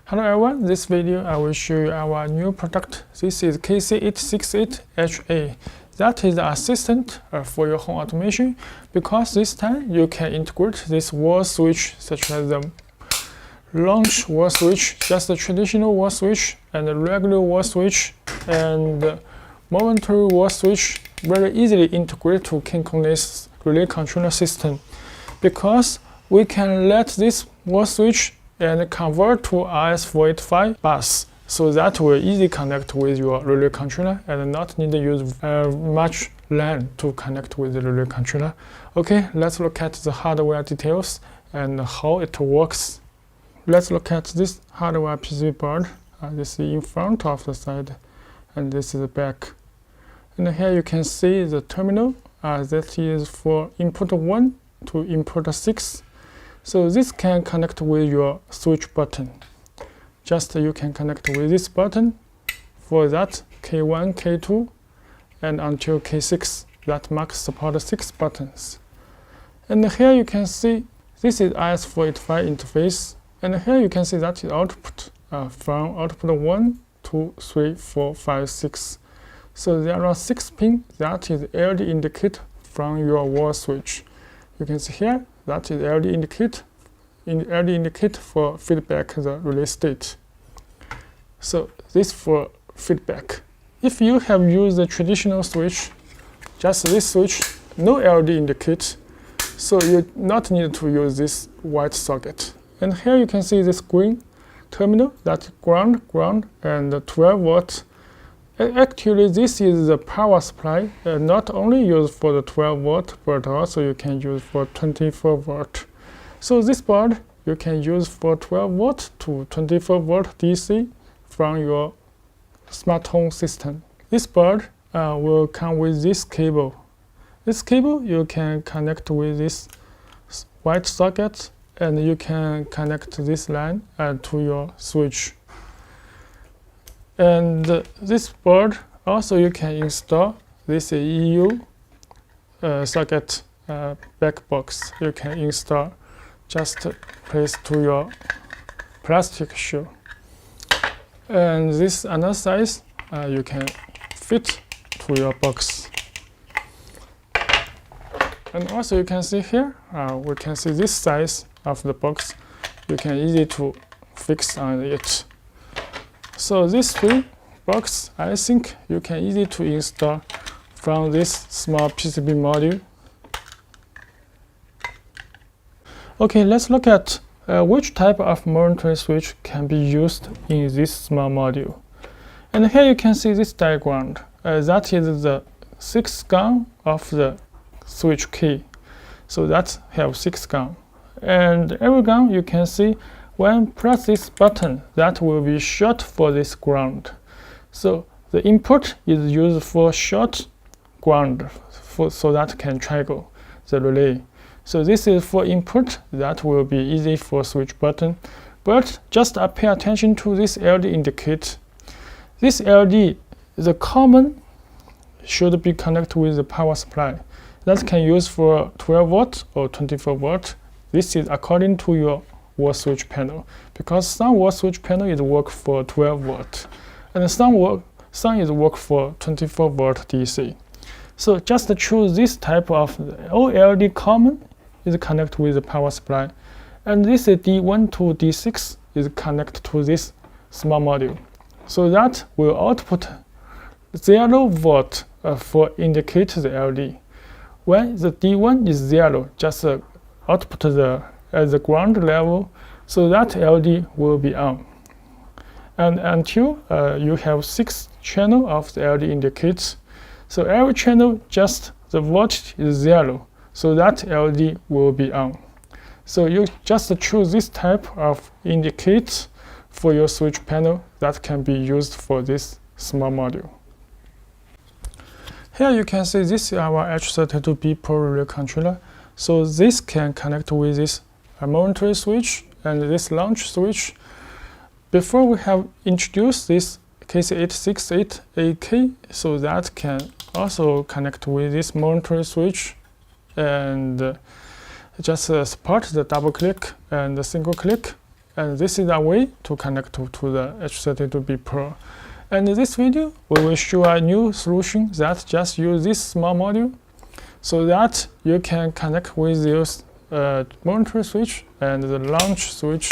Hello everyone, this video I will show you our new product. This is KC868-HA. That is the assistant for your home automation, because this time you can integrate this wall switch such as the launch wall switch, just a traditional wall switch, and a regular wall switch, and momentary wall switch very easily integrate to Kinkon's relay controller system, because we can let this wall switch and convert to RS485 bus, so that will easily connect with your relay controller and not need to use much LAN to connect with the relay controller. Okay, let's look at the hardware details and how it works. Let's look at this hardware PCB board. This is in front of the side, and this is the back. And here you can see the terminal. That is for input 1 to input 6. So this can connect with your switch button. Just you can connect with this button. For that, K1, K2, and until K6. That marks support 6 buttons. And here you can see this is RS485 interface. And here you can see that is output from output 1, 2, 3, 4, 5, 6. So there are 6 pins. That is LED indicate from your wall switch. You can see here that is LED indicate for feedback the relay state. So this for feedback. If you have used the traditional switch, just this switch, no LED indicate, so you not need to use this white socket. And here you can see this green terminal, that ground, and 12 volt. Actually, this is the power supply, not only used for the 12 volt, but also you can use for 24 volt. So this board you can use for 12 volt to 24 volt DC from your smart home system. This board will come with this cable. This cable you can connect with this white socket, and you can connect this line to your switch. And this board also you can install this EU socket back box. You can install, just place to your plastic shoe. And this another size you can fit to your box. And also you can see here, we can see this size of the box. You can easily to fix on it. So this 3 box, I think you can easily to install from this small PCB module. Okay, let's look at which type of momentary switch can be used in this small module. And here you can see this diagram. That is the 6th gun of the switch key. So that have 6 gun. And every gun you can see, when press this button, that will be short for this ground. So the input is used for short ground, so that can trigger the relay. So this is for input, that will be easy for switch button. But just pay attention to this LED indicate. This LED, the common, should be connected with the power supply. That can use for 12 volt or 24 volt. This is according to your wall switch panel, because some wall switch panel is work for 12 volt, and some is work for 24 volt DC. So just choose this type of OLED common is connected with the power supply, and this is D1 to D6 is connected to this small module. So that will output 0 volt for indicate the LED. When the D1 is 0, just output at the ground level, so that LED will be on. And until you have 6 channels of the LED indicates, so every channel just the voltage is 0, so that LED will be on. So you just choose this type of indicates for your switch panel that can be used for this small module. Here you can see this is our H32B Pro relay controller. So this can connect with this momentary switch and this launch switch. Before we have introduced this KC868-HA, so that can also connect with this momentary switch, and just support the double click and the single click, And this is a way to connect to the H32B Pro. And in this video, we will show a new solution that just use this small module so that you can connect with your Momentary switch and the Latch switch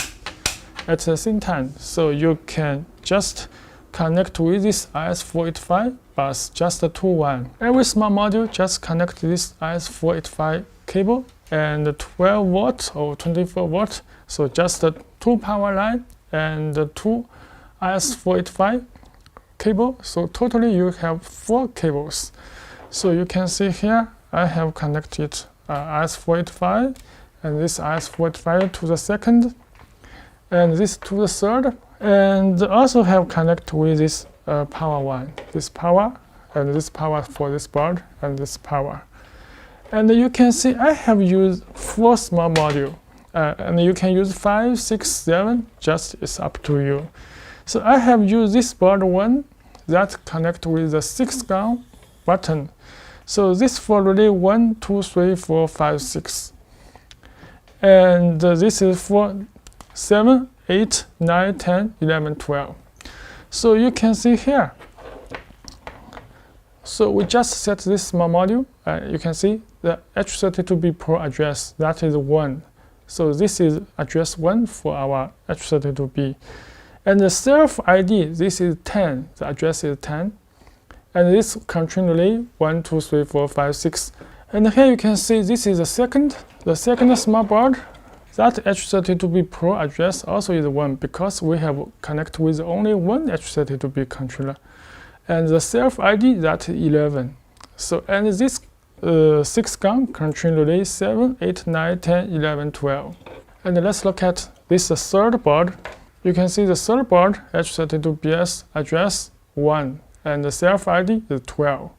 at the same time. So you can just connect with this RS485 bus, just a 2-1. Every small module just connect this RS485 cable and 12 volt or 24 volt. So just a 2 power line and 2 RS485 cable. So totally you have 4 cables. So you can see here I have connected RS485 and this RS485 to the second and this to the third, and also have connect with this power one, this power and this power for this board and this power. And you can see I have used 4 small module, and you can use 5, 6, 7, just it's up to you. So I have used this board one that connect with the 6-gun button. So this for relay 1, 2, 3, 4, 5, 6. And this is for 7, 8, 9, 10, 11, 12. So you can see here. So we just set this small module. You can see the H32B Pro address, that is 1. So this is address 1 for our H32B. And the self ID, this is 10. The address is 10. And this control relay 1, 2, 3, 4, 5, 6. And here you can see this is the second small board. That H32B Pro address also is 1 because we have connect with only one H32B controller. And the self ID that is 11. So and this 6-gun control relay 7, 8, 9, 10, 11, 12. And let's look at this third board. You can see the third board H32BS address 1 and the self ID is 12.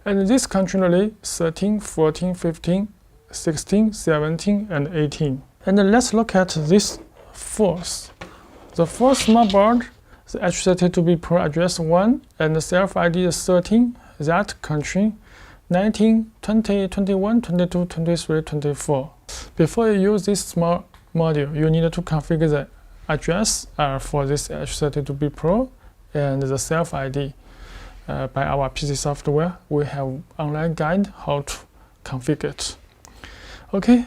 And this control relay 13, 14, 15, 16, 17, and 18. And let's look at this fourth. The fourth small board, the H32B Pro address 1 and the self ID is 13, that control 19, 20, 21, 22, 23, 24. Before you use this small module, you need to configure the address for this H32B Pro and the self ID. By our PC software, we have online guide how to configure it. Okay.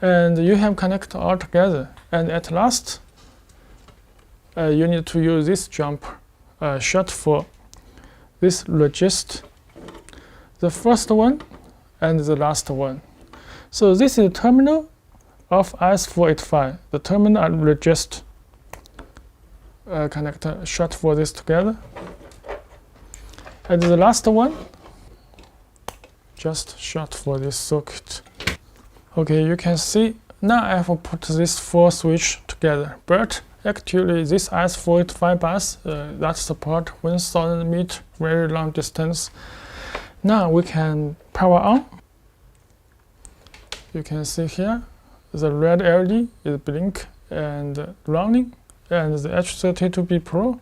And you have connected all together. And at last, you need to use this jump shot for this register, the first one and the last one. So this is the terminal of RS485. The terminal and register connector shot for this together. And the last one, just shot for this circuit. Okay, you can see now I have put these 4 switches together, but actually this RS485 bus that support 1000 meter very long distance. Now we can power on. You can see here the red LED is blink and running, and the H32B Pro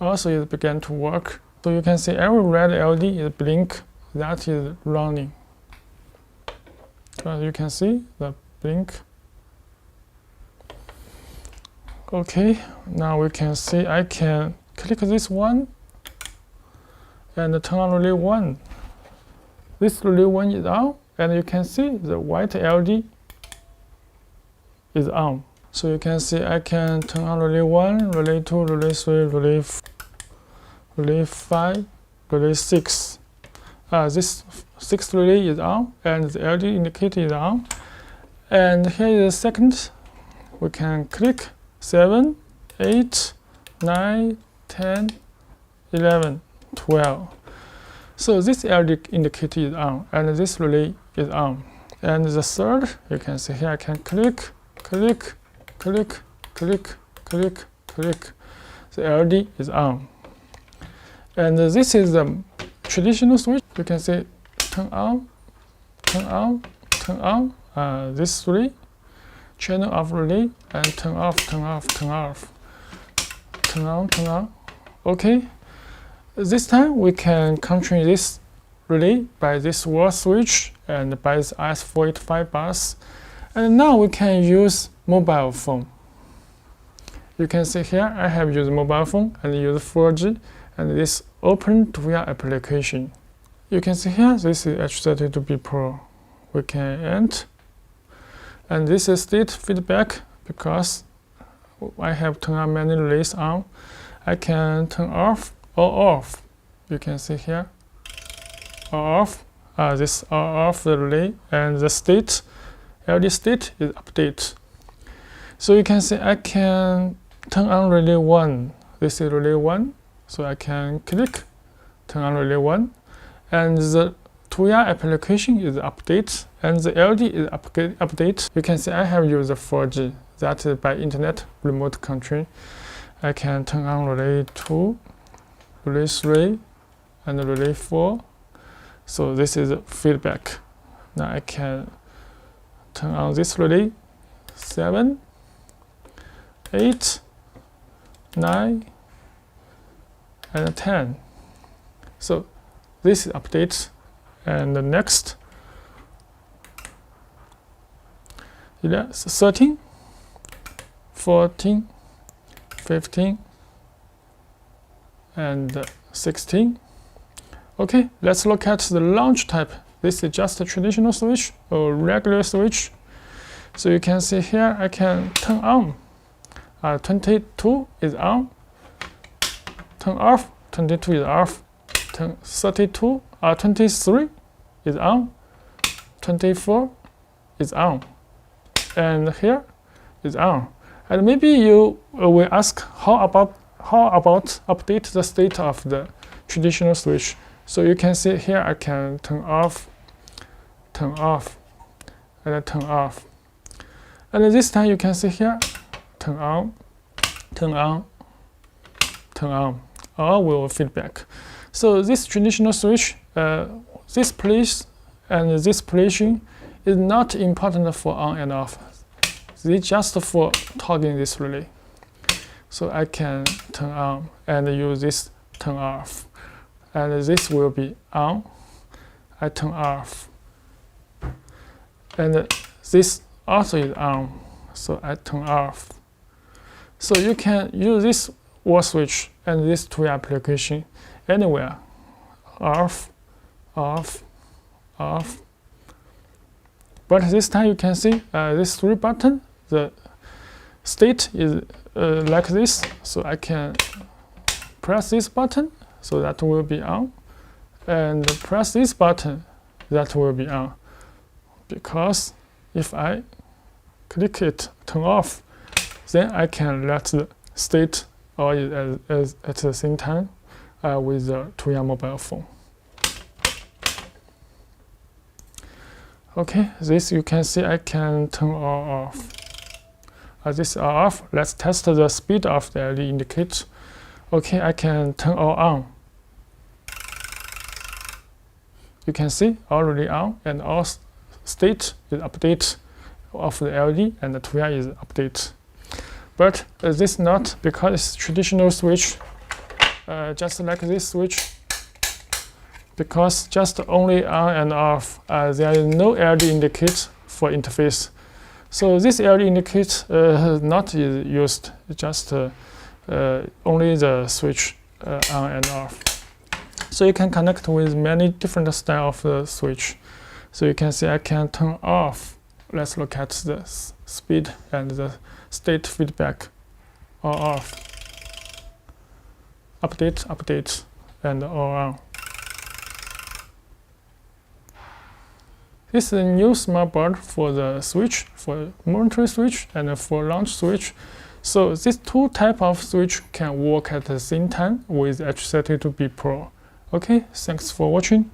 also is began to work. So you can see every red LED is blink, that is running. You can see the blink. Okay, now we can see I can click this one and turn on relay 1. This relay 1 is on, and you can see the white LED is on. So you can see I can turn on relay 1, relay 2, relay 3, relay 4, relay 5, relay 6. This 6th relay is on, and the LED indicator is on. And here is the second. We can click 7, 8, 9, 10, 11, 12. So this LED indicator is on, and this relay is on. And the third, you can see here I can click, click, click, click, click, click. The LED is on. And this is the traditional switch. You can see turn on, turn on, turn on. This relay, channel off relay, and turn off, turn off, turn off, turn on, turn on. Okay. This time we can control this relay by this wall switch and by this RS485 bus. And now we can use mobile phone. you can see here I have used mobile phone and use 4G and this open TUYA application. You can see here this is H32B Pro. We can end, and this is state feedback because I have turned on many relays on. I can turn off or off. You can see here off. This off the relay, and the state LED state is update. So you can see I can turn on relay 1. This is relay 1, so I can click turn on relay 1, and the TUYA application is update and the LED is update. You can see I have used 4G, that is by internet remote control. I can turn on relay 2, relay 3, and relay 4. So this is feedback. Now I can turn on this relay 7, 8, 9, and 10. So this is update. And the next 13, 14, 15, and 16. Okay, let's look at the launch type. This is just a traditional switch or regular switch. So you can see here I can turn on. 22 is on. Turn off. 22 is off. 32, 23 is on. 24 is on. And here is on. And maybe you will ask how about update the state of the traditional switch. So you can see here I can turn off, and turn off. And this time you can see here turn on, turn on, turn on. All will feedback. So this traditional switch, this place and this placing is not important for on and off. It's just for toggling this relay. So I can turn on and use this turn off. And this will be on. I turn off. And this also is on. So I turn off. So you can use this wall switch and this TUYA application anywhere. Off, off, off. But this time you can see this 3 button, the state is like this. So I can press this button, so that will be on, and press this button, that will be on. Because if I click it, turn off, then I can let the state all at the same time with the TUYA mobile phone. Okay, this you can see I can turn all off. This all off. Let's test the speed of the LED indicator. Okay, I can turn all on. You can see already on, and all state is update of the LED, and the TUYA is update. But this not, because it's traditional switch, just like this switch, because just only on and off, there is no LED indicator for interface. So this LED indicator not is used, just only the switch on and off. So you can connect with many different style of the switch. So you can see I can turn off. Let's look at the speed and the state feedback. All off. Update, update, and all on. This is a new smart board for the switch, for Momentary switch and for launch switch. So these two types of switch can work at the same time with H32B Pro. Okay, thanks for watching.